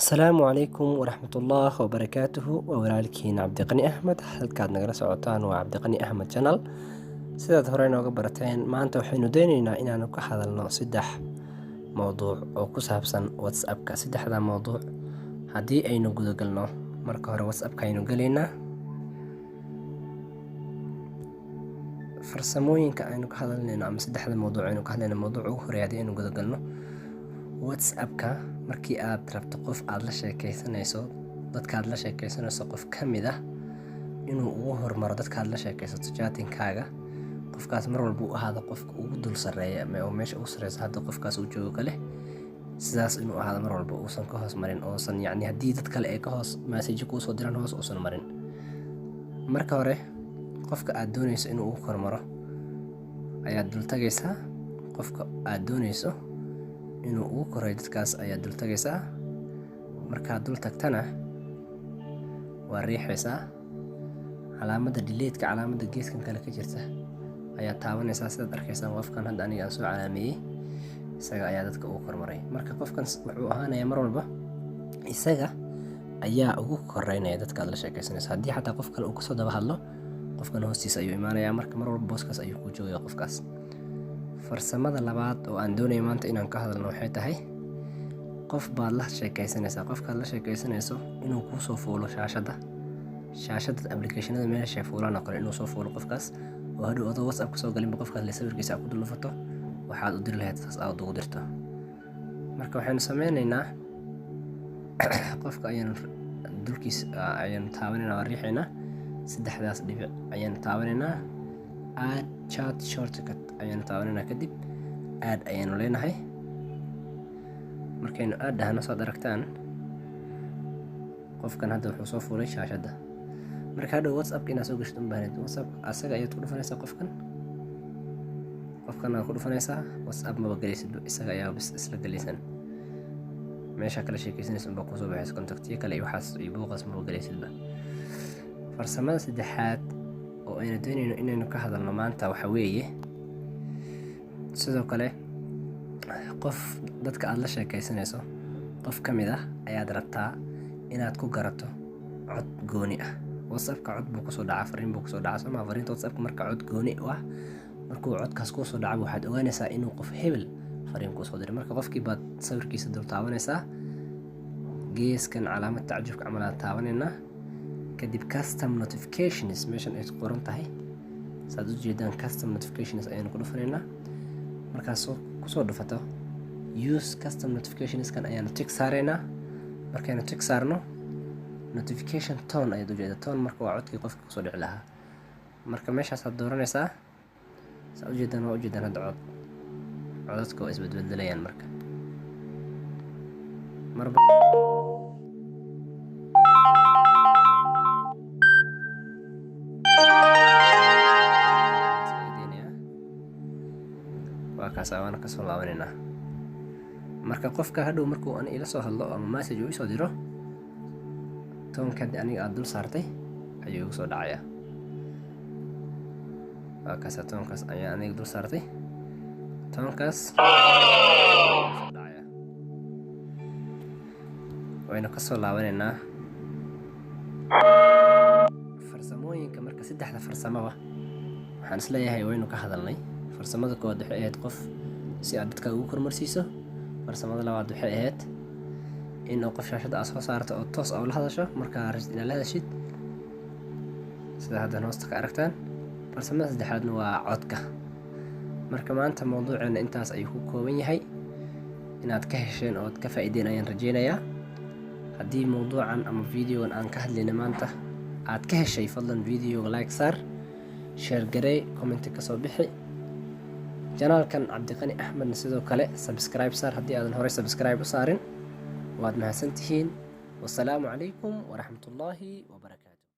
Asalaamu calaykum waraxmatullaah wabarakaatuhu. Waa walaalkiin Cabdiqani Axmed. Halkaad nagala socotaan waa Cabdiqani Axmed channel. Sidaad hore nooga barateen, maanta waxaynu doonaynaa inaanu ka hadalno 3 mowduuc oo ku saabsan WhatsApp-ka. 3da mowduuc haddii aynu gudagalno, marka hore WhatsApp-ka aynu galaynaa. farsamooyinka aynu ka hadalnayno ama 3da mowduuc aynu ka hadlayno, mowduuca ugu horeeya haddii aynu gudagalno, WhatsApp-ka markii aad rabto qof aad la sheekaysanayso, dadka aad la sheekaysanayso qof ka mid ah inuu ugu hormaro dadka aad la sheekaysato chatting-kaaga, qofkaas mar walba uu ahaado qofka ugu dul sarreeya oo meesha ugu sarreysa hadda qofkaas uu joogo kale, sidaas inuu ahaado mar walba, uusan ka hoos marin, uusan haddii dad kale ay ka hoos message kuu soo diraan hoos uusan marin. Marka hore qofka aad doonayso inuu ugu hormaro ayaad dul tagaysaa, qofka aad doonayso inuu ugu koray dadkaas ayaad dul tagaysaa. Markaad dul tagtana waa riixaysaa, calaamadda delete-ka, calaamadda geeskan kale ka jirta ayaad taabanaysaa. Sidaad arkaysaan qofkan hadda aniga aan soo calaameeyey, isaga ayaa dadka ugu kormaray. Marka qofkan wuxuu ahaanayaa mar walba isaga ayaa ugu koreynaya dadka aad la sheekaysanayso. Haddii xataa qof kale uu kasoo daba hadlo, qofkan hoostiisa ayuu imaanayaa, marka mar walba booskaas ayuu ku joogaya qofkaas. Farsamada labaad oo aan doonayo maanta inaan ka hadalno waxay tahay, qof baad la sheekaysanaysaa, qofkaad la sheekaysanayso inuu kuu soo fuulo shaashadda applicationada meesha fuulaan oo kale inuu soo fuulo qofkaas, oo hadhow adoo WhatsApp ka soo galinba qofkaas la sawirkiisa aad ku dul dhufato, waxaad u diri lahayd saas aad ugu dirto. Marka waxaynu sameynaynaa, qofka ayaan taabanaynaa, waa riixaynaa, 3daas dhibic ayaan taabanaynaa, add chat shortcut ayaan taabanaynaa, kadib add ayaanu leenahay. Markaynu add dhahno, saad aragtaan qofkan hadda wuxuu soo fuulay shaashadda. Marka hadhow WhatsApp-ka inaad soo gashto unbaahnid, WhatsApp asaga ayaad ku dhufanaysaa, qofkan aad ku dhufanaysaa, WhatsApp maba galaysid, isaga ayaa bis isla galaysan, meesha kala sheekaysanaysa unbaa kusoo baxaysa, contactiyo kale iyo waxaas iyo buuqaas maba galaysidba. Farsamada 3aad oo aynu doonayno inaynu ka hadalno maanta waxa weeye, sidoo kale qof dadka aad la sheekaysanayso qof ka mid ah ayaad rabtaa inaad ku garato cod gooni ah. WhatsApp-ka cod buu kusoo dhacaa, fariin buu kusoo dhacaa, sooma fariinta WhatsApp-ka marka cod gooni u ah, markuu codkaas kusoo dhaco waxaad ogaanaysaa inuu qof hebel fariin kuu soo diray. Marka qofkii baad sawirkiisa dul taabanaysaa, geeskan calaamad tacajubka camal aad taabanaynaa, kadib custom notifications meeshan ay qoran tahay, saad u jeedaan custom notifications ayaanu ku dhufanaynaa. Markaas kusoo dhufato use custom notifications-kan ayaanu tick saaraynaa. Markaynu tick saarno, notification tone ayaad u jeedaa, tone marka waa codkii qofka kusoo dhici lahaa. Marka meeshaasaad dooranaysaa, saad u jeedaan waa u jeedaan hadda codadka waa isbedbedelayaan marka marba waa kaas waana kasoo laabanaynaa. Marka qofka hadhow markuu ani ila soo hadlo ama message uu isoo diro, toonka aniga aad dul saartay ayuu igu soo dhacayaa. waa kaas toonkaas ayaa aniga dul saartay, toonkaas soo dhacaya. waynu kasoo laabanaynaa. farsamooyinka marka 3da farsamaba waxaan isleeyahay waynu ka hadalnay. farsamada koowaad waxay ahayd qof si aad dadka ugu kormarsiiso. farsamada labaad waxay ahayd in qof shaashadda aad soo saarto oo toos la hadasho markaa rabtid inaad la hadashid, sida hadda hoosta ka aragtaan. farsamada 3aadna waa codka. marka maanta mowduuceena intaas ayuu ku kooban yahay. inaad ka hesheen oo aad ka faa'iideen ayaan rajaynayaa. haddii mowduucan ama videogan aan ka hadlayna maanta aad ka heshay, fadlan videoga like saar, share garee, comment ka soo bixi. janaalkan Cabdiqani Axmedna sidoo kale subscribe saar haddii aadan horey subscribe u saarin. waad mahadsantihiin. wassalaamu calaykum waraxmatullaahi wabarakaatu.